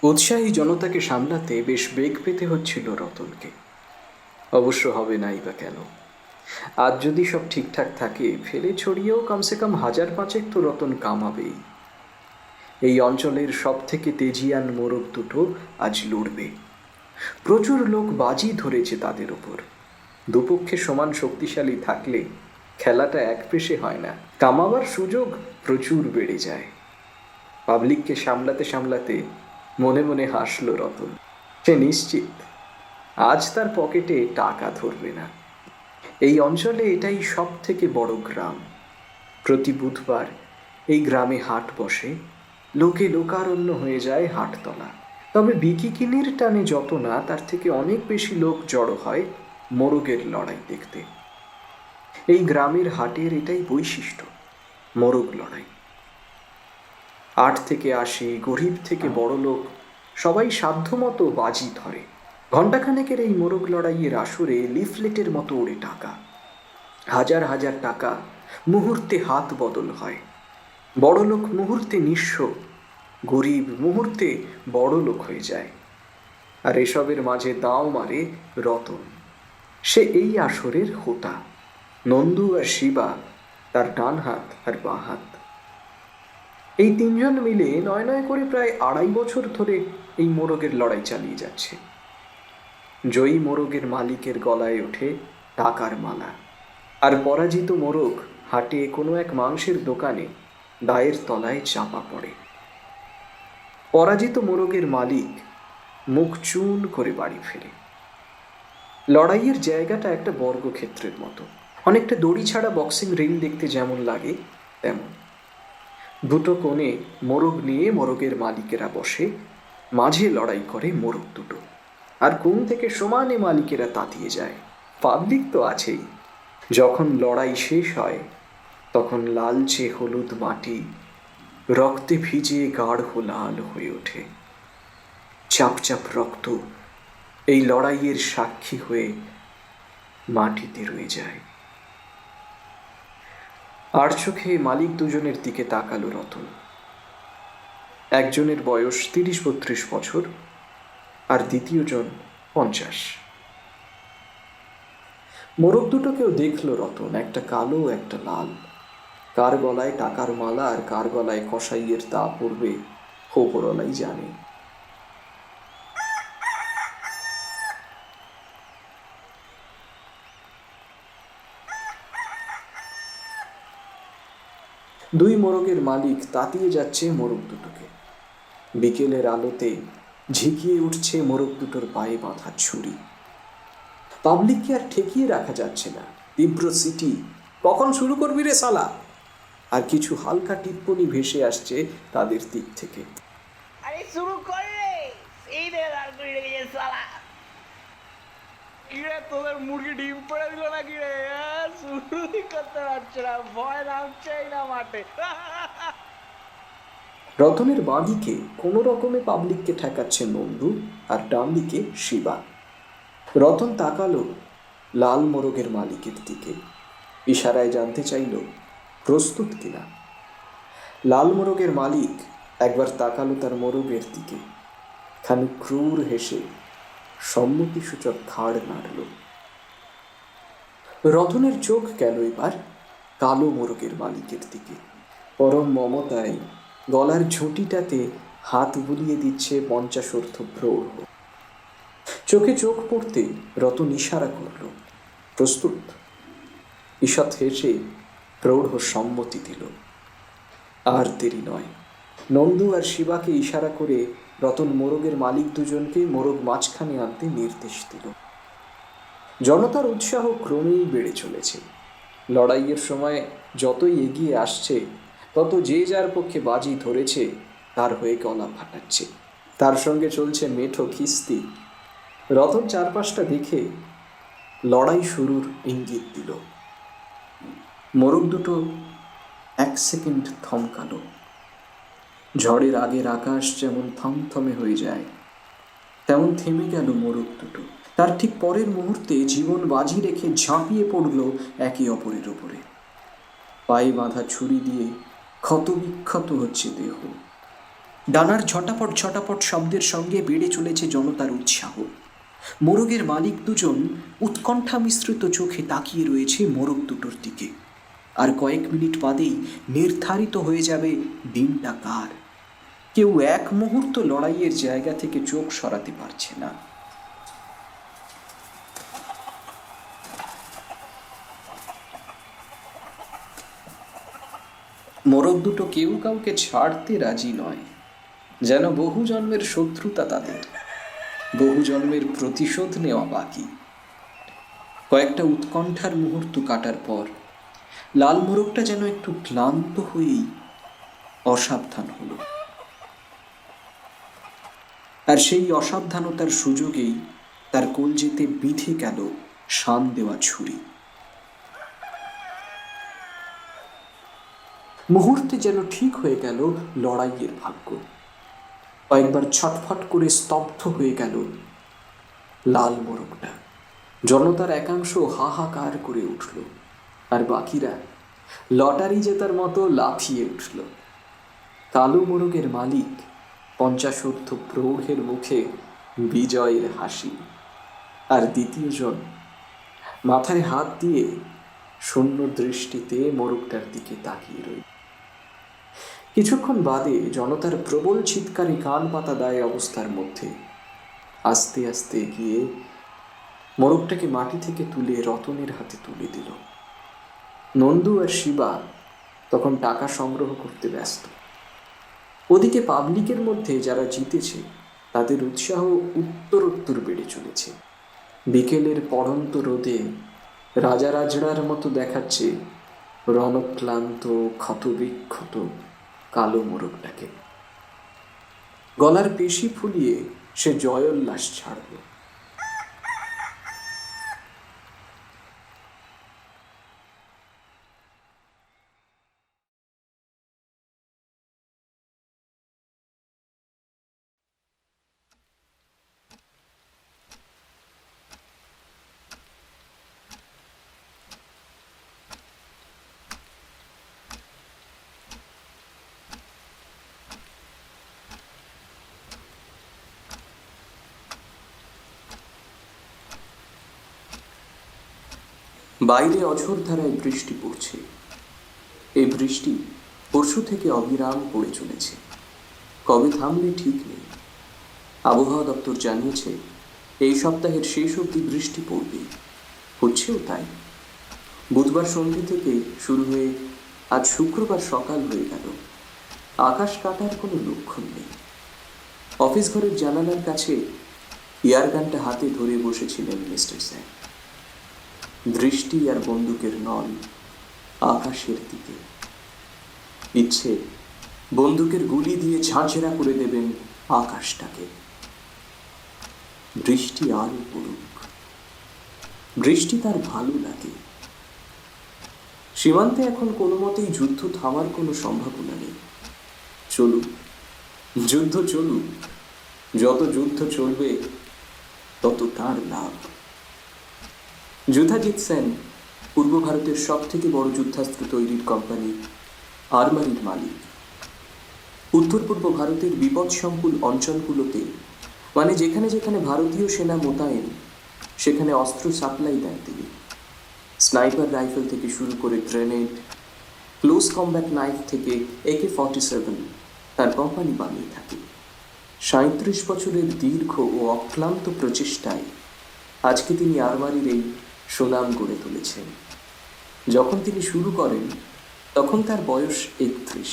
উৎসাহী জনতাকে সামলাতে বেশ বেগ পেতে হচ্ছিল রতনকে। অবশ্য হবে নাই বা কেন? আজ যদি সব ঠিকঠাক থাকে, ফেলে ছড়িয়েও কমসে কম ১,৫০০ তো রতন কামাবেই। এই অঞ্চলের সব থেকে তেজিয়ান মোরগ দুটো আজ লড়বে। প্রচুর লোক বাজি ধরেছে তাদের ওপর। দুপক্ষে সমান শক্তিশালী থাকলে খেলাটা এক পেশে হয় না, কামাবার সুযোগ প্রচুর বেড়ে যায়। পাবলিককে সামলাতে সামলাতে মনে মনে হাসল রতন। সে নিশ্চিত আজ তার পকেটে টাকা ধরবে না। এই অঞ্চলে এটাই সব থেকে বড় গ্রাম। প্রতি বুধবার এই গ্রামে হাট বসে। লোকে লোকারণ্য হয়ে যায় হাটতলা। তবে বিকিকিনির টানে যত না, তার থেকে অনেক বেশি লোক জড়ো হয় মোরগের লড়াই দেখতে। এই গ্রামের হাটের এটাই বৈশিষ্ট্য, মোরগ লড়াই। ৮ থেকে ৮০, গরিব থেকে বড় লোক সবাই সাধ্যমতো বাজি ধরে। ঘণ্টাখানেকের এই মোরগ লড়াইয়ের আসরে লিফলেটের মতো ওড়ে টাকা। হাজার হাজার টাকা মুহূর্তে হাত বদল হয়। বড় লোক মুহূর্তে নিঃস্ব, গরিব মুহূর্তে বড় লোক হয়ে যায়। আর এসবের মাঝে দাঁও মারে রতন। সে এই আসরের হোতা। নন্দু আর শিবা তার ডান হাত আর বাঁ হাত। এই তিনজন মিলে নয় নয় করে প্রায় ২.৫ বছর ধরে এই মোরগের লড়াই চালিয়ে যাচ্ছে। জয়ী মোরগের মালিকের গলায় ওঠে টাকার মালা, আর পরাজিত মোরগ হাটে কোনো এক মাংসের দোকানে দায়ের তলায় চাপা পড়ে। পরাজিত মোরগের মালিক মুখ চুন করে বাড়ি ফেরে। লড়াইয়ের জায়গাটা একটা বর্গক্ষেত্রের মতো, অনেকটা দড়ি ছাড়া বক্সিং রিং দেখতে যেমন লাগে তেমন। দুটো কোণে মোরগ নিয়ে মোরগের মালিকেরা বসে, মাঝে লড়াই করে মোরগ দুটো। আর কোণ থেকে সমানে মালিকেরা তাতিয়ে যায়। পাবলিক তো আছেই। যখন লড়াই শেষ হয় তখন লালচে হলুদ মাটি রক্তে ভিজে গাঢ় লাল হয়ে ওঠে। চাপ চাপ রক্ত এই লড়াইয়ের সাক্ষী হয়ে মাটিতে রয়ে যায়। আর চোখে মালিক দুজনের দিকে তাকালো রতন। একজনের বয়স ৩০-৩২ বছর, আর দ্বিতীয়জন ৫০। মোরগ দুটোকেও দেখল রতন, একটা কালো একটা লাল। কার গলায় টাকার মালা আর কার গলায় কসাইয়ের তা পড়বে ওপরওয়ালাই জানে। দুই মোরগের মালিক তাতিয়ে যাচ্ছে মোরগ দুটোকে। বিকেলের আলোতে ঝিকিয়ে উঠছে মোরগ দুটোর পায়ে বাঁধা ছুরি। পাবলিককে আর ঠেকিয়ে রাখা যাচ্ছে না। তীব্র সিটি, কখন শুরু করবি রে সালা? আর কিছু হালকা টিপ্পনি ভেসে আসছে তাদের দিক থেকে। আরে শুরু কর রে, এই রে আর করে রেখেছে শালা। কিরে তোদের মুরগি ডিম পেড়ে দিল নাকি রে? শুরুই করতে পারছে না, ভয় নামছেই না মাঠে। রতনের বাঁ দিকে কোনো রকমে পাবলিককে ঠেকাচ্ছে নন্দু, আর ডান দিকে শিবা। রতন তাকালো লাল মোরগের মালিকের দিকে, ইশারায় জানতে চাইল প্রস্তুত কিনা। লাল মোরগের মালিক একবার তাকালো তার মোরগের দিকে, খানিক ক্রূর হেসে সম্মতিসূচক ঘাড় নাড়ল। রতনের চোখ গেল এবার কালো মোরগের মালিকের দিকে। পরম মমতায় গলার ঝুঁটিটাতে হাত বুলিয়ে দিচ্ছে ৫০ প্রৌঢ়। চোখে চোখ পড়তে রতন ইশারা করল, প্রস্তুত। ঈষৎ হেসে প্রৌঢ় সম্মতি দিল। আর দেরি নয়। নন্দু আর শিবাকে ইশারা করে রতন মোরগের মালিক দুজনকে মোরগ মাঝখানে আনতে নির্দেশ দিল। জনতার উৎসাহ ক্রমেই বেড়ে চলেছে। লড়াইয়ের সময় যতই এগিয়ে আসছে, তত যে যার পক্ষে বাজি ধরেছে তার হয়ে গলা ফাটাচ্ছে। তার সঙ্গে চলছে মেঠো খিস্তি। রতন চারপাশটা দেখে লড়াই শুরুর ইঙ্গিত দিল। মোরগ দুটো ১ সেকেন্ড থমকালো। ঝড়ের আগের আকাশ যেমন থমথমে হয়ে যায়, তেমন থেমে গেল মোরগ দুটো। তার ঠিক পরের মুহূর্তে জীবন বাজি রেখে ঝাঁপিয়ে পড়ল একে অপরের ওপরে। পায়ে বাঁধা ছুরি দিয়ে ক্ষতবিক্ষত হচ্ছে দেহ। ডানার ঝটাপট ঝটাপট শব্দের সঙ্গে বেড়ে চলেছে জনতার উৎসাহ। মোরগের মালিক দুজন উৎকণ্ঠা মিশ্রিত চোখে তাকিয়ে রয়েছে মোরগ দুটোর দিকে। আর কয়েক মিনিট বাদেই নির্ধারিত হয়ে যাবে দিনটা কার। কেউ এক মুহূর্ত লড়াইয়ের জায়গা থেকে চোখ সরাতে পারছে না। মোরগ দুটো কেউ কাউকে ছাড়তে রাজি নয়, যেন বহু জন্মের শত্রুতা তাদের, বহু জন্মের প্রতিশোধ নেওয়া বাকি। কয়েকটা উৎকণ্ঠার মুহূর্ত কাটার পর লাল মোরগটা যেন একটু ক্লান্ত হয়েই অসাবধান হলো। আর সেই অসাবধানতার সুযোগেই তার কলজেতে বিঁধে গেল শান দেওয়া ছুরি। মুহূর্তে যেন ঠিক হয়ে গেল লড়াইয়ের ভাগ্য। কয়েকবার ছটফট করে স্তব্ধ হয়ে গেল লাল মোরগটা। জনতার একাংশ হাহাকার করে উঠল, আর বাকিরা লটারি জেতার মতো লাফিয়ে উঠল। কালো মোরগের মালিক পঞ্চাশোর্ধ্ব প্রৌঢ়ের মুখে বিজয়ের হাসি, আর দ্বিতীয়জন মাথায় হাত দিয়ে শূন্য দৃষ্টিতে মোরগটার দিকে তাকিয়ে রইল। কিছুক্ষণ বাদে জনতার প্রবল চিৎকারে কান পাতা দায় অবস্থার মধ্যে আস্তে আস্তে গিয়ে মোরগটাকে মাটি থেকে তুলে রতনের হাতে তুলে দিল। নন্দু আর শিবা তখন টাকা সংগ্রহ করতে ব্যস্ত। ওদিকে পাবলিকের মধ্যে যারা জিতেছে তাদের উৎসাহ উত্তরোত্তর বেড়ে চলেছে। বিকেলের পড়ন্ত রোদে রাজা রাজড়ার মতো দেখাচ্ছে রণক্লান্ত ক্ষতবিক্ষত কালো মোরগটাকে। গলার পেশি ফুলিয়ে সে জয়োল্লাস ছাড়ল। বাইরে অঝোর ধারায় বৃষ্টি পড়ছে। এই বৃষ্টি পরশু থেকে অবিরাম পড়ে চলেছে, কবে থামবে ঠিক নেই। আবহাওয়া দপ্তর জানিয়েছে এই সপ্তাহের শেষ অবধি বৃষ্টি পড়বে, হচ্ছেও তাই। বুধবার সন্ধ্যে থেকে শুরু হয়ে আজ শুক্রবার সকাল হয়ে গেল, আকাশ কাটার কোনো লক্ষণ নেই। অফিস ঘরের জানালার কাছে এয়ারগানটা হাতে ধরে বসেছিলেন মিস্টার স্যার। দৃষ্টি আর বন্দুকের নল আকাশের দিকে। ইচ্ছে বন্দুকের গুলি দিয়ে ঝাঁঝরা করে দেবেন আকাশটাকে। বৃষ্টি আরো পড়ুক, বৃষ্টি তার ভালো লাগে। সীমান্তে এখন কোনো মতেই যুদ্ধ থামার কোনো সম্ভাবনা নেই। চলুক যুদ্ধ, চলুক। যত যুদ্ধ চলবে তত তার লাভ। যুদ্ধাজিৎ সেন পূর্ব ভারতের সব থেকে বড় যুদ্ধাস্ত্র তৈরির কোম্পানি আর্মারির মালিক। উত্তর পূর্ব ভারতের বিপদসংকুল অঞ্চলগুলোতে, মানে যেখানে যেখানে ভারতীয় সেনা মোতায়েন, সেখানে অস্ত্র সাপ্লাই দেন তিনি। স্নাইপার রাইফেল থেকে শুরু করে গ্রেনেড, ক্লোজ কম্ব্যাট নাইফ থেকে AK-47 তার কোম্পানি বানিয়ে থাকে। 37 বছরের দীর্ঘ ও অক্লান্ত প্রচেষ্টায় আজকে তিনি আর্মারির এই সুনাম গড়ে তুলেছেন। যখন তিনি শুরু করেন তখন তার বয়স 31।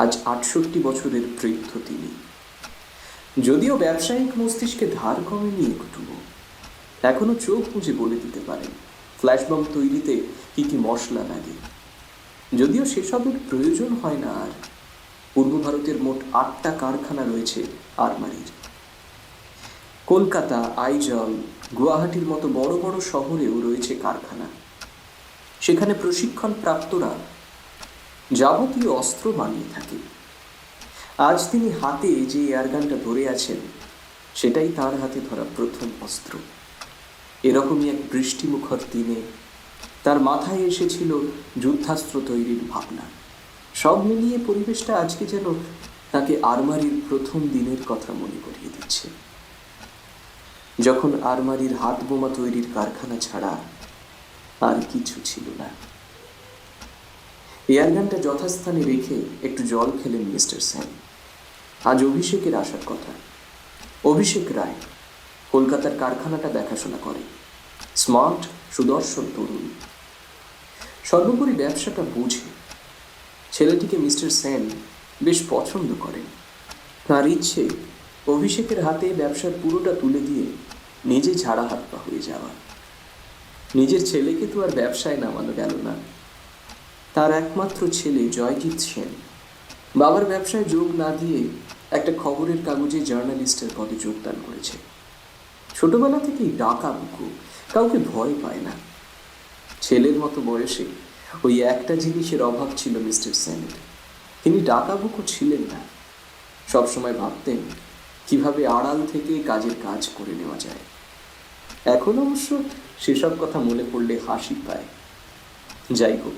আজ 68 বছরের বৃদ্ধ তিনি। যদিও ব্যবসায়িক মস্তিষ্কে ধার কমেনি একটুও, এখনো চোখ বুজে বলে দিতে পারেন ফ্ল্যাশবম তৈরিতে কি কি মশলা লাগে। যদিও সেসবের প্রয়োজন হয় না আর। পূর্ব ভারতের মোট 8টা কারখানা রয়েছে আর্মারির। কলকাতা, আইজল, গুয়াহাটির মতো বড় বড় শহরেও রয়েছে কারখানা। সেখানে প্রশিক্ষণ প্রাপ্তরা যাবতীয় অস্ত্র বানিয়ে থাকে। আজ তিনি হাতে যে এয়ারগানটা ধরে আছেন সেটাই তার হাতে ধরা প্রথম অস্ত্র। এরকমই এক বৃষ্টিমুখর দিনে তার মাথায় এসেছিল যুদ্ধাস্ত্র তৈরির ভাবনা। সব মিলিয়ে পরিবেশটা আজকে যেন তাকে আরমারির প্রথম দিনের কথা মনে করিয়ে দিচ্ছে, যখন আরমারির হাত বোমা তৈরির কারখানা ছাড়া আর কিছু ছিল না। এয়ারগানটা যথাস্থানে রেখে একটু জল খেলেন মিস্টার সেন। আজ অভিষেকের আসার কথা। অভিষেক রায় কলকাতার কারখানাটা দেখাশোনা করে। স্মার্ট, সুদর্শন তরুণ, সর্বোপরি ব্যবসাটা বোঝে। ছেলেটিকে মিস্টার সেন বেশ পছন্দ করেন। তার ইচ্ছে অভিষেকের হাতে ব্যবসার পুরোটা তুলে দিয়ে নিজে ঝাড়া হাত পা হয়ে যাওয়া। নিজের ছেলেকে তো আর ব্যবসায় নামানো গেল না। তার একমাত্র ছেলে জয়জিৎ সেন বাবার ব্যবসায় যোগ না দিয়ে একটা খবরের কাগজে জার্নালিস্টের পদে যোগদান করেছে। ছোটবেলা থেকেই ডাকা বুকু, কাউকে ভয় পায় না। ছেলের মতো বয়সে ওই একটা জিনিসের অভাব ছিল মিস্টার সেনের। তিনি ডাকাবুকু ছিলেন না। সবসময় ভাবতেন কিভাবে আড়াল থেকে কাজের কাজ করে নেওয়া যায়। এখন অবশ্য সেসব কথা মনে পড়লে হাসি পায়। যাই হোক,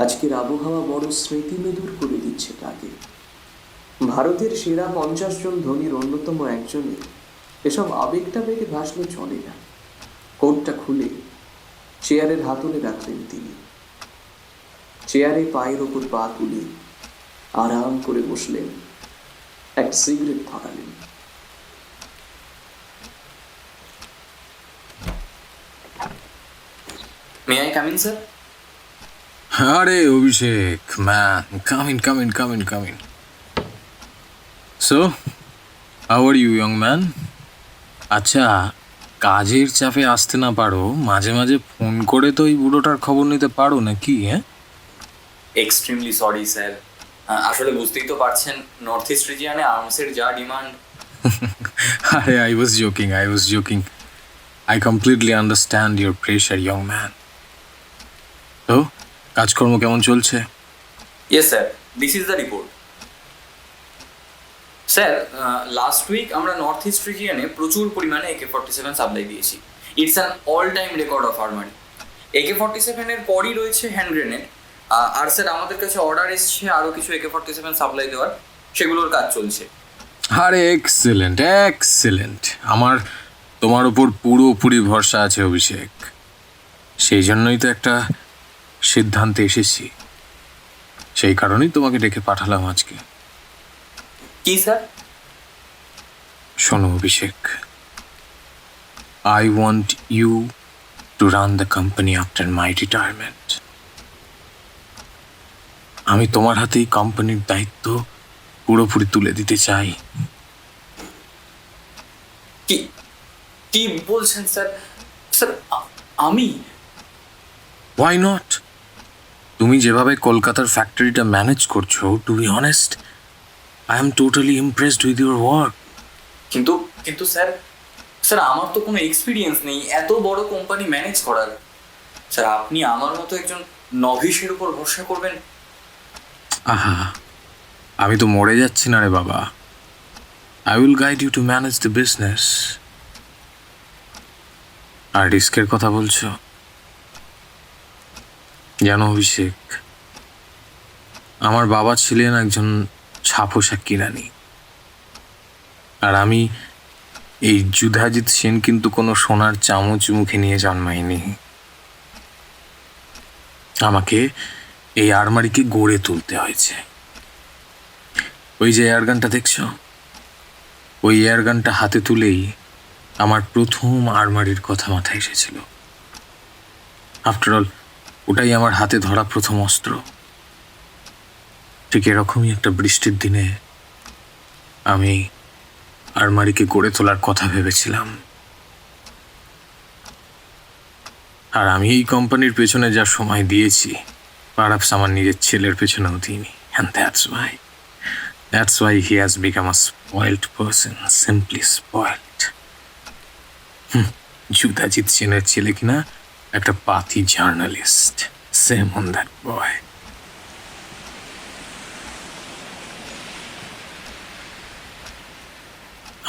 আজকের আবহাওয়া বড় স্মৃতিমেদুর করে দিচ্ছে তাকে। ভারতের সেরা 50 জন ধনীর অন্যতম একজনে এসব আবেগটা বেগে ভাসলে চলে না। কোটটা খুলে চেয়ারের হাতলে রাখলেন তিনি। চেয়ারে পায়ের ওপর পা তুলে আরাম করে বসলেন, এক cigarette ধরালেন। May I come in, sir? Hare Abhishek, man, come in. So, how are you, young man? আচ্ছা, কাজের চাপে আসতে না পারো, মাঝে মাঝে ফোন করে তো এই বুড়োটার খবর নিতে পারো নাকি? হ্যাঁ, এক্সট্রিমলি সরি স্যার। আসলে বুঝতেই তো পারছেন, নর্থ ইস্ট রিজিয়নে আর্মসের যা ডিমান্ড। আরে I was joking. I completely understand your pressure, young man. তো কাজকর্ম কেমন চলছে? Yes sir, this is the report. Sir, last week আমরা নর্থ ইস্ট রিজিয়নে প্রচুর পরিমাণে AK-47 সাপ্লাই দিয়েছি। It's an all time record of armoury. AK-47 এর পরই রয়েছে হ্যান্ড গ্রেনেড। আর স্যার আমাদের কাছে অর্ডার এসছে আরও কিছু AK-47 সাপ্লাই দেওয়ার, সেগুলোর কাজ চলছে। আরে এক্সেলেন্ট। আমার তোমার উপর পুরোপুরি ভরসা আছে অভিষেক। সেই জন্যই তো একটা সিদ্ধান্তে এসেছি। সেই কারণেই তোমাকে ডেকে পাঠালাম আজকে। কি স্যার? শোনো অভিষেক, I want you to run the company after my retirement. আমি তোমার হাতেই কোম্পানির দায়িত্ব পুরোপুরি তুলে দিতে চাই। কি কি বলছেন স্যার? স্যার আমি? Why not? তুমি যেভাবে কলকাতার ফ্যাক্টরিটা ম্যানেজ করছো, to be honest, I am totally impressed with your work. কিন্তু কিন্তু স্যার স্যার আমার তো কোনো এক্সপিরিয়েন্স নেই এত বড় কোম্পানি ম্যানেজ করার। স্যার আপনি আমার মতো একজন নভিসের উপর ভরসা করবেন? আহা, আমি তো মরে যাচ্ছি না রে বাবা। I will guide you to manage the business. আর রিস্কের কথা বলছো? জানো অভিষেক, আমার বাবা ছিলেন একজন ছাপোষা কিরানি, আর আমি এই যুধাজিৎ সেন কিন্তু কোনো সোনার চামচ মুখে নিয়ে জন্মাইনি। আমাকে এই আলমারিকে গড়ে তুলতে হয়েছে। ওই যে এয়ারগানটা দেখছো, ওই এয়ারগানটা হাতে তুলেই আমার প্রথম আলমারির কথা মাথায় এসেছিল। আফটার অল, ওটাই আমার হাতে ধরা প্রথম অস্ত্র। ঠিক এরকমই একটা বৃষ্টির দিনে আমি আলমারিকে গড়ে তোলার কথা ভেবেছিলাম। আর আমি এই কোম্পানির পেছনে যা সময় দিয়েছি, পারহাপস আমার নিজের ছেলের পেছনেও দিইনি। And that's why he has become a spoiled person, simply spoiled. Yudhajit সেনের ছেলে কিনা একটা পাতি journalist. Shame on that boy.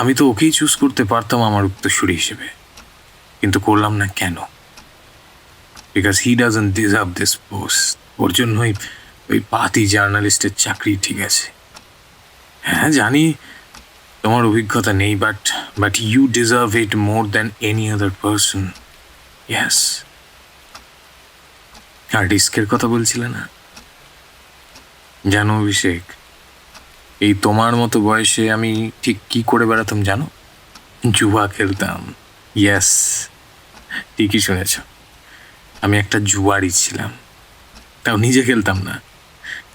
আমি তো ওকেই চুজ করতে পারতাম আমার উত্তরসূরি হিসেবে, কিন্তু করলাম না কেন? Because he doesn't deserve this post. ওর জন্যই ওই পাতি জার্নালিস্টের চাকরি ঠিক আছে। হ্যাঁ জানি তোমার অভিজ্ঞতা নেই, but you deserve it more than any other person. Yes. আর রিস্কের কথা বলছিলে না? জানো অভিষেক, এই তোমার মতো বয়সে আমি ঠিক কি করে বেড়াতাম জানো? জুয়া খেলতাম। ইয়েস, ঠিকই শুনেছ, আমি একটা জুয়ারি ছিলাম। তাও নিজে খেলতাম না।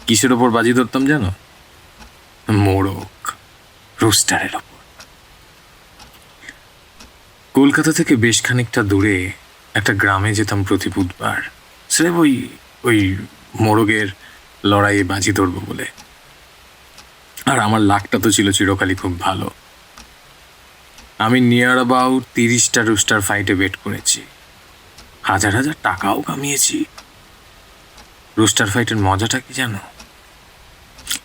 কিসের ওপর বাজি ধরতাম জানো? মোরগ, রোস্টারের ওপর। কলকাতা থেকে বেশ খানিকটা দূরে একটা গ্রামে যেতাম প্রতি বুধবার, সে ওই ওই মোরগের লড়াইয়ে বাজি ধরবো বলে। আর আমার লাকটা তো ছিল চিরকালই খুব ভালো। আমি নিয়ার অ্যাবাউট 30টা রোস্টার ফাইটে বেট করেছি, হাজার হাজার টাকাও কামিয়েছি। রোস্টার ফাইটের মজাটা কি জানো?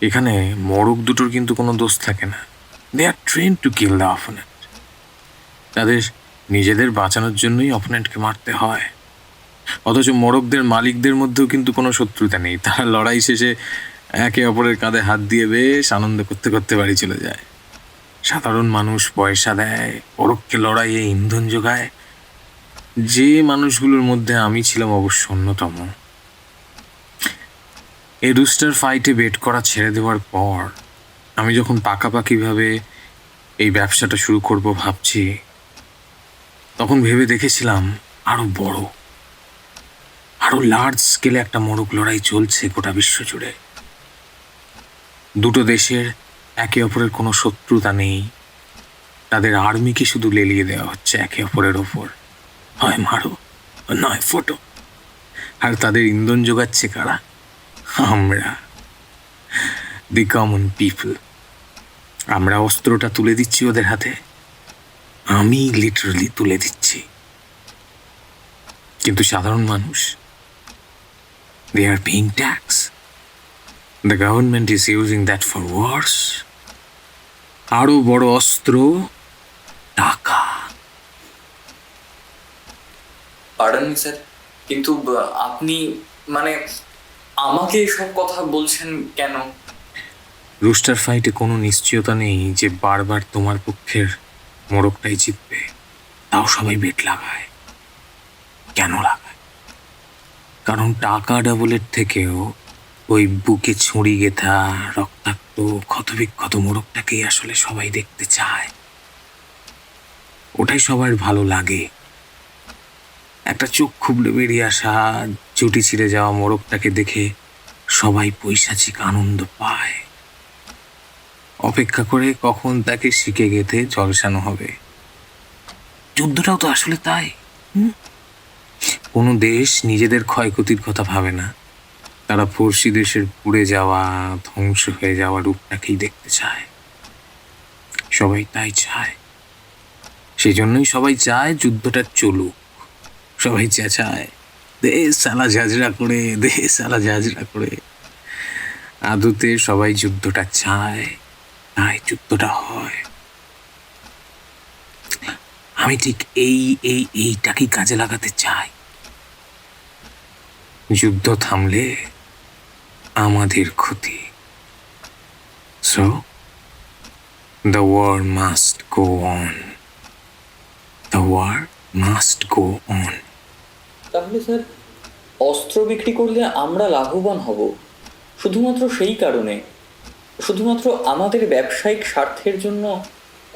এখানে মোরগ দুটোর কিন্তু কোনো দোষ থাকে না। They are train to kill the opponent. তাদের নিজেদের বাঁচানোর জন্যই অপোনেন্টকে মারতে হয়। অথচ মোরগদের মালিকদের মধ্যেও কিন্তু কোনো শত্রুতা নেই। তারা লড়াই শেষে একে অপরের কাঁধে হাত দিয়ে বেশ আনন্দ করতে করতে বাড়ি চলে যায়। সাধারণ মানুষ পয়সা দেয়, পরোক্ষে লড়াইয়ে ইন্ধন যোগায়। যে মানুষগুলোর মধ্যে আমি ছিলাম অবশ্য অন্যতম। এই রুস্টার ফাইটে বেট করা ছেড়ে দেওয়ার পর আমি যখন পাকাপাকিভাবে এই ব্যবসাটা শুরু করব ভাবছি, তখন ভেবে দেখেছিলাম আরো বড়, আরো লার্জ স্কেলে একটা মোরগ লড়াই চলছে গোটা বিশ্ব জুড়ে। দুটো দেশের একে অপরের কোনো শত্রুতা নেই। তাদের আর্মিকে শুধু লেলিয়ে দেওয়া হচ্ছে একে অপরের ওপর, হয় মারো নয় ফটো। আর তাদের ইন্ধন যোগাচ্ছে কারা? আমরা, দি কমন পিপল। আমরা অস্ত্রটা তুলে দিচ্ছি ওদের হাতে। আমি লিটারালি তুলে দিচ্ছি। কিন্তু সাধারণ মানুষ, they are paying tax. The government is using that for wars. আরো বড় অস্ত্র, টাকা। পার্ডন মি স্যার, কিন্তু আপনি মানে আমাকে এসব কথা বলছেন কেন? রুস্টার ফাইটে কোনো নিশ্চয়তা নেই যে বারবার তোমার পক্ষের মোরগটাই জিতবে। তাও সবাই বেট লাগায়। কেন লাগায়? কারণ টাকা ডাবলের থেকেও ওই বুকে ছুরি গেথা রক্তাক্ত ক্ষতবিক্ষত মোরগটাকেই আসলে সবাই দেখতে চায়। ওটাই সবার ভালো লাগে। একটা চোখ খুবলে বেরিয়ে আসা চুটি ছিঁড়ে যাওয়া মোরগটাকে দেখে সবাই পৈশাচিক আনন্দ পায়। অপেক্ষা করে কখন তাকে শিকে গেঁথে ঝলসানো হবে। যুদ্ধটাও তো আসলে তাই। কোনো দেশ নিজেদের ক্ষয়ক্ষতির কথা ভাবে না। তারা পড়শি দেশের পুড়ে যাওয়া, ধ্বংস হয়ে যাওয়া রূপটাকেই দেখতে চায়। সবাই তাই চায়। সেই জন্যই সবাই চায় যুদ্ধটা চলুক। সবাই চেঁচায়, দে সালা ঝাঁঝরা করে, দে সালা ঝাঁঝরা করে। আদতে সবাই যুদ্ধটা চায়, তাই যুদ্ধটা হয়। আমি ঠিক এইটাকেই কাজে লাগাতে চাই। যুদ্ধ থামলে আমাদের ক্ষতি। So the war must go on. The war must go on. তাহলে স্যার, অস্ত্র বিক্রি করলে আমরা লাভবান হব শুধুমাত্র সেই কারণে, শুধুমাত্র আমাদের ব্যবসায়িক স্বার্থের জন্য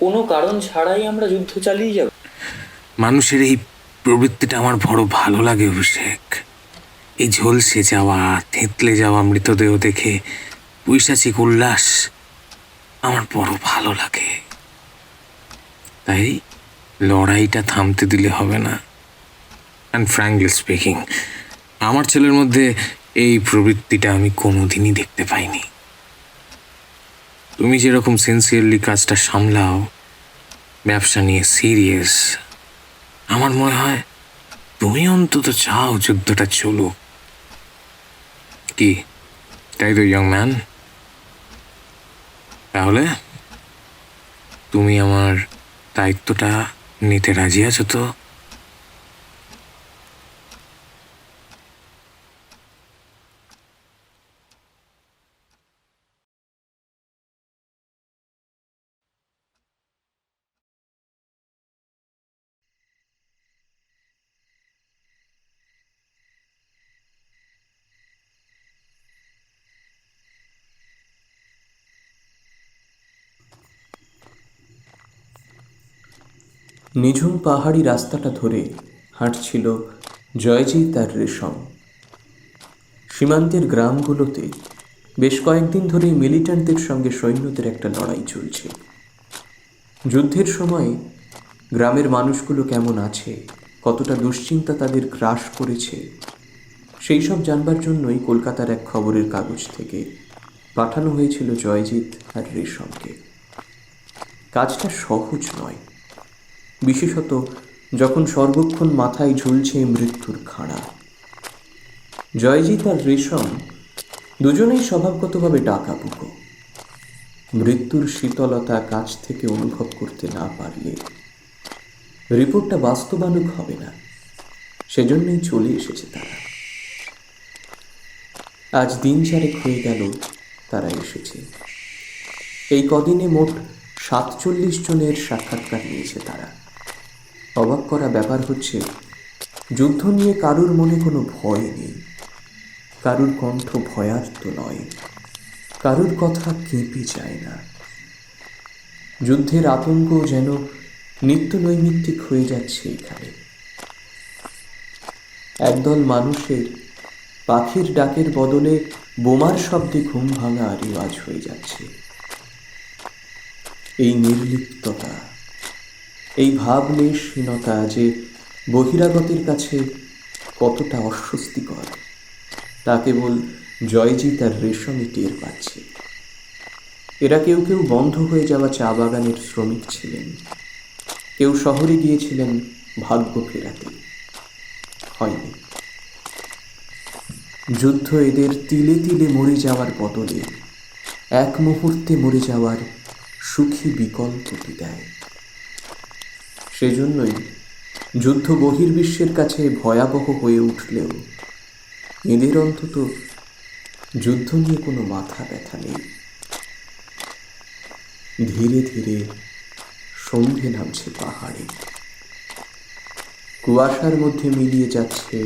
কোনো কারণ ছাড়াই আমরা যুদ্ধ চালিয়ে যাব? মানুষের এই প্রবৃত্তিটা আমার বড় ভালো লাগে অভিষেক। এই ঝলসে যাওয়া, থেঁতলে যাওয়া মৃতদেহ দেখে পৈশাচিক উল্লাস আমার বড় ভালো লাগে। তাই লড়াইটা থামতে দিলে হবে না। অ্যান্ড ফ্র্যাঙ্কলি স্পিকিং, আমার ছেলের মধ্যে এই প্রবৃত্তিটা আমি কোনোদিনই দেখতে পাইনি। তুমি যেরকম সিনসিয়ারলি কাজটা সামলাও, ব্যবসা নিয়ে সিরিয়াস, আমার মনে হয় তুমি অন্তত চাও যুদ্ধটা চলুক। কি তাই তো ইয়ং ম্যান? তাহলে তুমি আমার দায়িত্বটা নিতে রাজি আছো তো? নিঝুম পাহাড়ি রাস্তাটা ধরে হাঁটছিল জয়জিৎ আর রেশম। সীমান্তের গ্রামগুলোতে বেশ কয়েকদিন ধরেই মিলিট্যান্টদের সঙ্গে সৈন্যদের একটা লড়াই চলছে। যুদ্ধের সময় গ্রামের মানুষগুলো কেমন আছে, কতটা দুশ্চিন্তা তাদের গ্রাস করেছে, সেই সব জানবার জন্যই কলকাতার এক খবরের কাগজ থেকে পাঠানো হয়েছিল জয়জিৎ আর রেশমকে। কাজটা সহজ নয়, বিশেষত যখন সর্বক্ষণ মাথায় ঝুলছে মৃত্যুর খাড়া। জয়জিৎ আর রেশম দুজনেই স্বভাবগতভাবে ডাকাবুকো। মৃত্যুর শীতলতা কাছ থেকে অনুভব করতে না পারলে রিপোর্টটা বাস্তবানুক হবে না, সেজন্যই চলে এসেছে তারা। আজ দিন চারেক হয়ে গেল তারা এসেছে। এই কদিনে মোট 47 জনের সাক্ষাৎকার নিয়েছে তারা। অবাক করা ব্যাপার হচ্ছে, যুদ্ধ নিয়ে কারুর মনে কোনো ভয় নেই, কারুর কণ্ঠ ভয়ার্ত নয়, কারুর কথা কেঁপে যায় না। যুদ্ধের আতঙ্ক যেন নিত্য নৈমিত্তিক হয়ে যাচ্ছে এখানে। একদল মানুষের পাখির ডাকের বদলে বোমার শব্দে ঘুম ভাঙা রেওয়াজ হয়ে যাচ্ছে। এই নির্লিপ্ততা, এই ভাবলেশহীনতা যে বহিরাগতের কাছে কতটা অস্বস্তিকর, তা কেবল জয়জিৎ আর রেশমই টের পাচ্ছে। এরা কেউ কেউ বন্ধ হয়ে যাওয়া চা বাগানের শ্রমিক ছিলেন, কেউ শহরে গিয়েছিলেন ভাগ্য ফেরাতে, হয়নি। যুদ্ধ এদের তিলে তিলে মরে যাওয়ার বদলে এক মুহূর্তে মরে যাওয়ার সুখী বিকল্পটি দেয়। সেজন্যই যুদ্ধ বহির্বিশ্বের কাছে ভয়াবহ হয়ে উঠলেও এদের অন্তত যুদ্ধ নিয়ে কোনো মাথা ব্যথা নেই। ধীরে ধীরে সন্ধে নামছে পাহাড়ে, কুয়াশার মধ্যে মিলিয়ে যাচ্ছে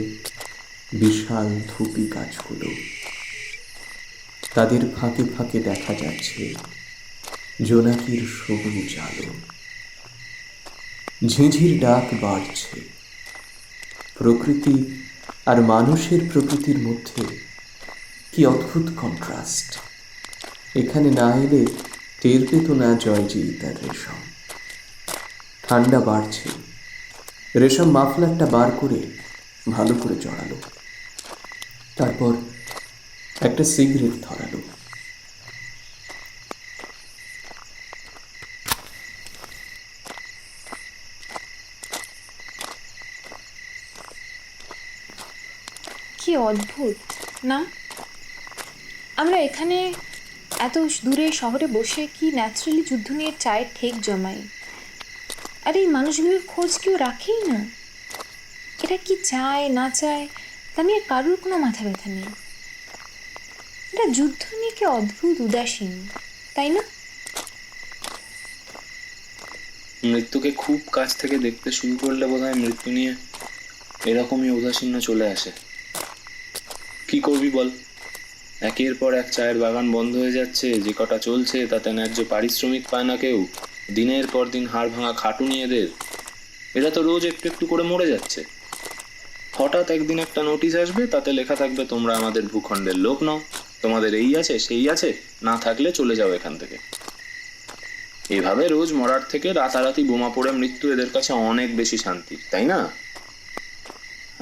বিশাল ধুপি গাছগুলো। তাদের ফাঁকে ফাঁকে দেখা যাচ্ছে জোনাকির সবুজ আলো। ঝিঁঝির ডাক বাড়ছে। প্রকৃতি আর মানুষের প্রকৃতির মধ্যে কি অদ্ভুত কন্ট্রাস্ট! এখানে না এলে টের পেত না জয়জিৎ আর রেশম। ঠান্ডা বাড়ছে। রেশম মাফলারটা বার করে ভালো করে জড়ালো, তারপর একটা সিগারেট ধরালো। কি অদ্ভুত না, আমরা এখানে এত দূরে শহরে বসে কি ন্যাচারালি যুদ্ধ নিয়ে চায়ের ঠেক জমাই, আর এই মানুষগুলোর খোঁজ কেউ রাখেই না। এরা কি চায় না চায় তা নিয়ে কারুর কোনো মাথা ব্যথা নেই। এটা যুদ্ধ নিয়ে কি অদ্ভুত উদাসীন, তাই না? মৃত্যুকে খুব কাছ থেকে দেখতে শুরু করলে বোধহয় মৃত্যু নিয়ে এরকমই উদাসীন্য চলে আসে। কি করবি বল, একের পর এক চায়ের বাগান বন্ধ হয়ে যাচ্ছে, যে কটা চলছে তাতে ন্যায্য পারিশ্রমিক পায় না কেউ। দিনের পর দিন হাড় ভাঙা খাটুনি এদের। এরা তো রোজ একটু একটু করে মরে যাচ্ছে। হঠাৎ একদিন একটা নোটিশ আসবে, তাতে লেখা থাকবে তোমরা আমাদের ভূখণ্ডের লোক নও, তোমাদের এই আছে সেই আছে, না থাকলে চলে যাও এখান থেকে। এভাবে রোজ মরার থেকে রাতারাতি বোমা পড়ে মৃত্যু এদের কাছে অনেক বেশি শান্তি, তাই না?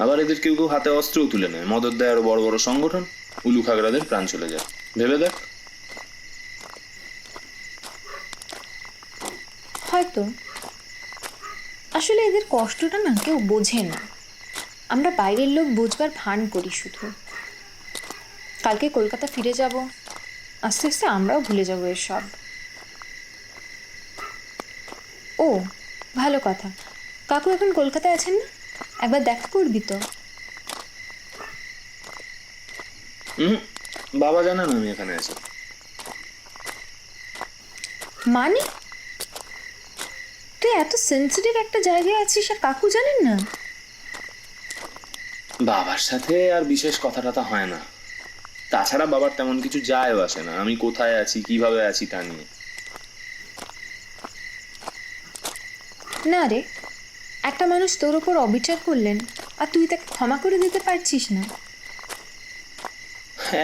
আবার এদের কেউ কেউ হাতে অস্ত্রও তুলে নেয়, মদত দেয় আরো বড় বড় সংগঠন, উলু খাগড়াদের প্রাণ চলে যায়। ভেবে দেখ। হয়তো আসলে এদের কষ্টটা না কেউ বোঝে না। আমরা বাইরের লোক বুঝবার ভান করি শুধু। কালকে কলকাতা ফিরে যাব, আস্তে আস্তে আমরাও ভুলে যাবো এসব। ও ভালো কথা, কাকু এখন কলকাতায় আছেন না? একবার দেখা করবি তো? বাবা জানে না আমি এখানে আছি। মানে তুই এত সেন্সিটিভ একটা জায়গায় আছিস আর কাকু জানেন না? বাবার সাথে আর বিশেষ কথা টথা হয় না। তাছাড়া বাবার তেমন কিছু যায়ও আসে না আমি কোথায় আছি কিভাবে আছি তা নিয়ে। না রে, একটা মানুষ তোর ওপর অবিচার করলেন আর তুই তাকে ক্ষমা করে দিতে পারছিস না।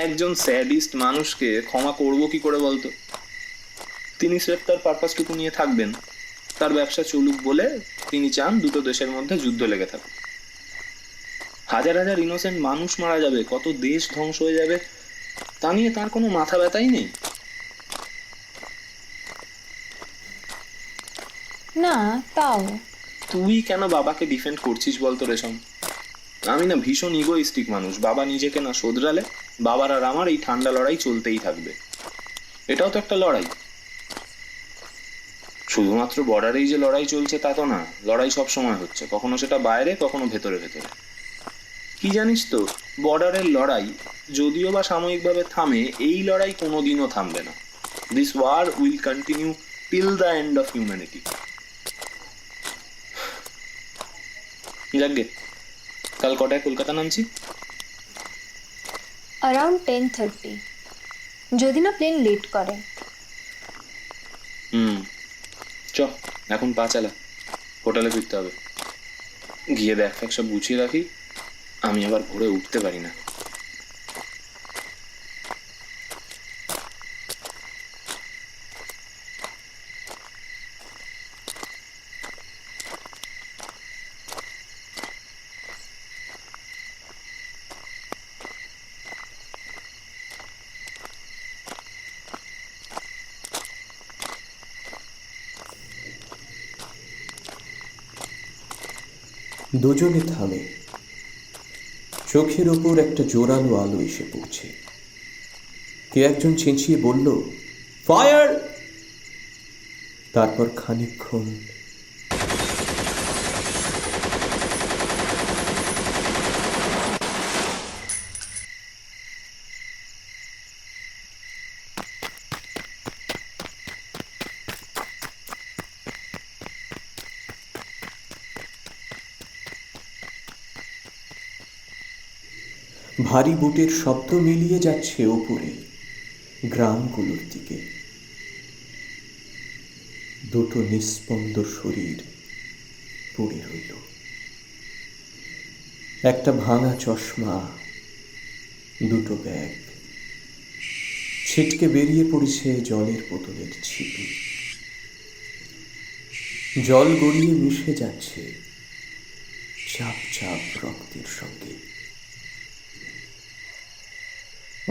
একজন স্যাডিস্ট মানুষকে ক্ষমা করব কি করে বলতো? তিনি স্রেফ তার পারপাসটুকু নিয়ে থাকবেন, তার ব্যবসা চলুক বলে তিনি চান দুটো দেশের মধ্যে যুদ্ধ লেগে থাকুক। হাজার হাজার ইনোসেন্ট মানুষ মারা যাবে, কত দেশ ধ্বংস হয়ে যাবে, তা নিয়ে তার কোনো মাথা ব্যথাই নেই। না তাও তুই কেন বাবাকে ডিফেন্ড করছিস বলতো রেশম? আমি না ভীষণ ইগোইস্টিক মানুষ। বাবা নিজেকে না শোধরালে বাবার আর আমার এই ঠান্ডা লড়াই চলতেই থাকবে। এটাও তো একটা লড়াই। শুধুমাত্র বর্ডারেই যে লড়াই চলছে তা তো না, লড়াই সব সময় হচ্ছে, কখনো সেটা বাইরে, কখনো ভেতরে ভেতরে। কি জানিস তো, বর্ডারের লড়াই যদিও বা সাময়িকভাবে থামে, এই লড়াই কোনোদিনও থামবে না। This war will continue till the end of humanity. যাকগে, কাল কটায় কলকাতা নামছি? অ্যারাউন্ড 10:30, যদি না প্লেন লেট করে। চ, এখন পা চালা, হোটেলে ফিরতে হবে। গিয়ে ব্যাগ ফ্যাগ সব গুছিয়ে রাখি, আমি আবার ভোরে উঠতে পারি না। দুজনে থামে। চোখের ওপর একটা জোরালো আলো এসে পড়ছে। কে একজন চেঁচিয়ে বলল, ফায়ার! তারপর খানিকক্ষণ ভারী বুটের শব্দ মিলিয়ে যাচ্ছে ওপরে গ্রামগুলোর দিকে। দুটো নিস্পন্দ শরীর পড়ে রইল। একটা ভাঙা চশমা, দুটো ব্যাগ, ছিটকে বেরিয়ে পড়েছে জলের বোতলের ছিপি। জল গড়িয়ে মিশে যাচ্ছে চাপ চাপ রক্তের সঙ্গে।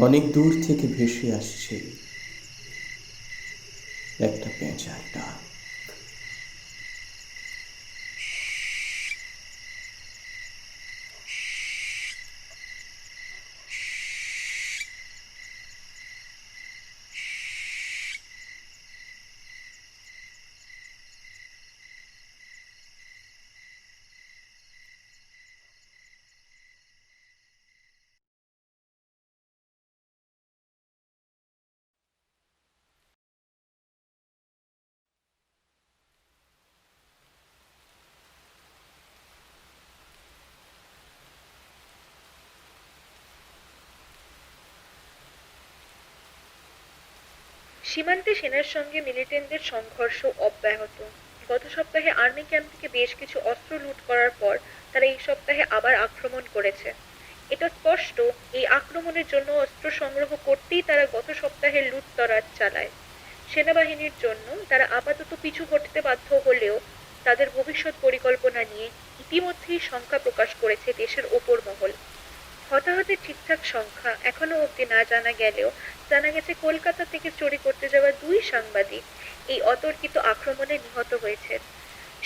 অনেক দূর থেকে ভেসে আসছে একটা পেঁচার ডাক। সীমান্তে সেনার সঙ্গে মিলিটেন্টদের সংঘর্ষ অব্যাহত। গত সপ্তাহে আর্মি ক্যাম্প থেকে বেশ কিছু অস্ত্র লুট করার পর তারা এই সপ্তাহে আবার আক্রমণ করেছে। এটা স্পষ্ট, এই আক্রমণের জন্য অস্ত্র সংগ্রহ করতেই তারা গত সপ্তাহের লুটতরাজ চালায়। সেনাবাহিনীর জন্য তারা আপাতত পিছু হটতে বাধ্য হলেও তাদের ভবিষ্যৎ পরিকল্পনা নিয়ে ইতিমধ্যেই শঙ্কা প্রকাশ করেছে দেশের ওপর মহল। হতাহতের ঠিকঠাক সংখ্যা এখনো অবধি না জানা গেলেও জানা গেছে কলকাতা থেকে চুরি করতে যাওয়া 2 সাংবাদিক এই অতর্কিত আক্রমণে নিহত হয়েছে।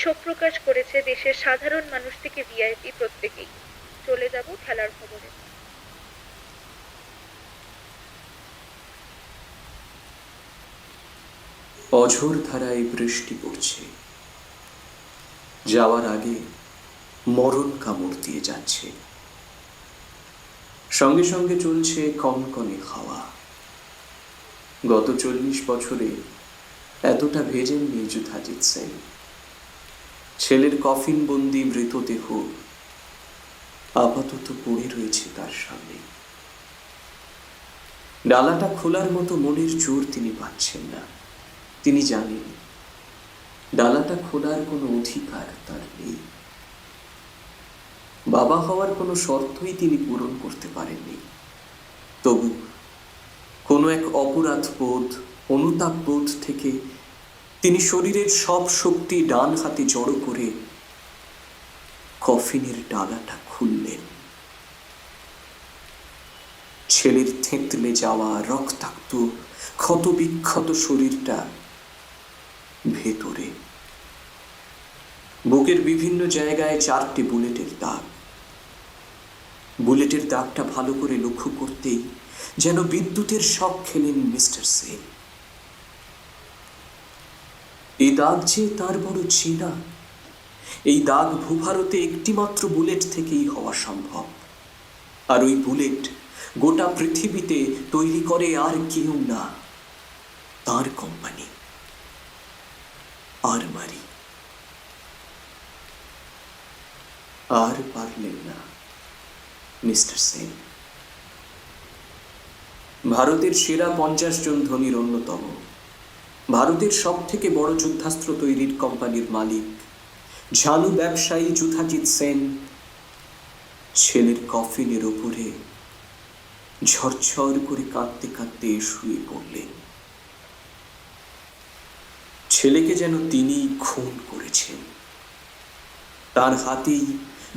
শোক প্রকাশ করেছে দেশের সাধারণ মানুষ থেকে ভিআইপি প্রত্যেকেই। চলে যাব খেলার খবরে। অঝোর ধারায় বৃষ্টি পড়ছে। যাওয়ার আগে মরণ কামড় দিয়ে যাচ্ছে। সঙ্গে সঙ্গে চলছে কনকনে হাওয়া। গত 40 বছরে এতটা ভেজেননি যুধাজিৎ সিং। ছেলের কফিন বন্দি মৃতদেহ আপাতত পড়ে রয়েছে তার সামনে। ডালাটা খোলার মতো মনের জোর তিনি পাচ্ছেন না। তিনি জানেন ডালাটা খোলার কোনো অধিকার তার নেই। বাবা হওয়ার কোনো শর্তই তিনি পূরণ করতে পারেননি। তবু কোনো এক অপরাধ বোধ, অনুতাপ বোধ থেকে তিনি শরীরের সব শক্তি ডান হাতে জড়ো করে কফিনের ডালাটা খুললেন। ছেলের থেঁতলে যাওয়া রক্তাক্ত ক্ষতবিক্ষত শরীরটা ভেতরে, বুকের বিভিন্ন জায়গায় 4টে বুলেটের দাগ। বুলেটের দাগটা ভালো করে লক্ষ্য করতেই যেন বিদ্যুতের শক খেলেন মিস্টার সেন। এই দাগ যে তার বড় চেনা। এই দাগ ভূভারতে একটিমাত্র বুলেট থেকেই হওয়া সম্ভব, আর ওই বুলেট গোটা পৃথিবীতে তৈরি করে আর কেউ না, তার কোম্পানি আরমারি। আর পারলেন না মিস্টার সেন। ভারতের সেরা 50 জন ধনীর অন্যতম, ভারতের সব থেকে বড় যুদ্ধাস্ত্র তৈরির কোম্পানির মালিক ঝানু ব্যবসায়ী যুধাজিৎ সেন ছেলের কফিনের ওপরে ঝরঝর করে কাঁদতে কাঁদতে শুয়ে পড়লেন। ছেলেকে যেন তিনি খুন করেছেন। তার হাতেই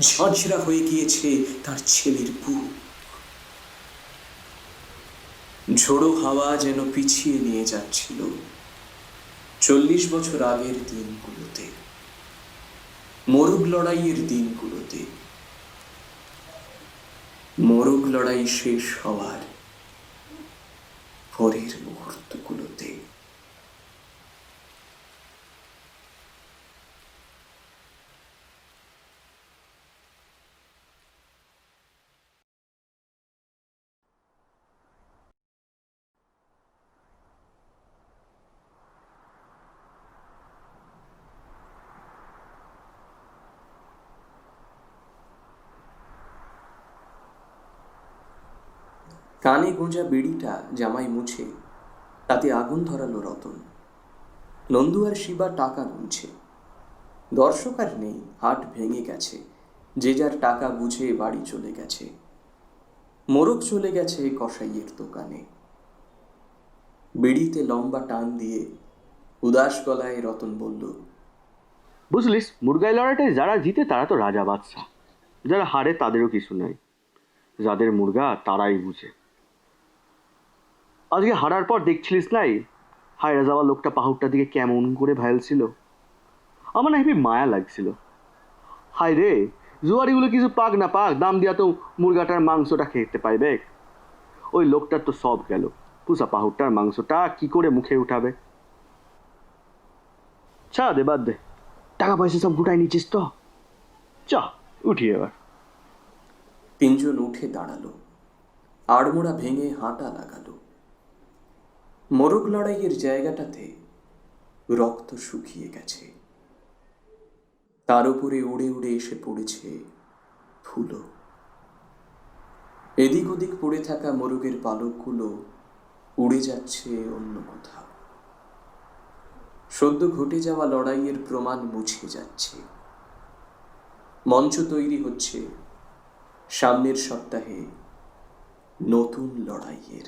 ঝাঁঝরা হয়ে গিয়েছে তার ছেলের বুক। ঝোড়ো হাওয়া যেন পিছিয়ে নিয়ে যাচ্ছিল 40 বছর আগের দিনগুলোতে, মোরগ লড়াইয়ের দিনগুলোতে। মোরগ লড়াই শেষ হওয়ার পরের মুহূর্তগুলোতে। কানে গোঁজা বিড়িটা জামাই মুছে তাতে আগুন ধরালো রতন। নন্দু আর শিবা টাকা গুনছে। দর্শক আর নেই, হাট ভেঙে গেছে, যে যার টাকা বুঝে বাড়ি চলে গেছে। মোরগ চলে গেছে কসাইয়ের দোকানে। বিড়িতে লম্বা টান দিয়ে উদাস গলায় রতন বলল, বুঝলিস, মুরগাই লড়াইটায় যারা জিতে তারা তো রাজা বাদশা, যারা হারে তাদেরও কিছু নাই। যাদের মুরগা তারাই বুঝে। আজকে হারার পর দেখছিলিস নাই হায়রা যাওয়া লোকটা পাহুড়টার দিকে কেমন করে ভাইলছিল? আমার না হেবি মায়া লাগছিল। হায় রে, জুয়ারিগুলো কিছু পাক না পাক, দাম দিয়া তো মুরগাটার মাংসটা খেতে পাইবে। ওই লোকটার তো সব গেল, পুষা পাহুড়টার মাংসটা কি করে মুখে উঠাবে? ছা দে, বাদ দে, টাকা পয়সা সব গুটাই নিচ্ছিস তো, চ উঠি এবার। 3 জন উঠে দাঁড়ালো, আড়মোড়া ভেঙে হাঁটা লাগালো। মোরগ লড়াইয়ের জায়গাটাতে রক্ত শুকিয়ে গেছে, তার উপরে উড়ে উড়ে এসে পড়েছে ধুলো। এদিক ওদিক পড়ে থাকা মোরগের পালকগুলো উড়ে যাচ্ছে অন্য কোথাও। সদ্য ঘটে যাওয়া লড়াইয়ের প্রমাণ মুছে যাচ্ছে। মঞ্চ তৈরি হচ্ছে সামনের সপ্তাহে নতুন লড়াইয়ের।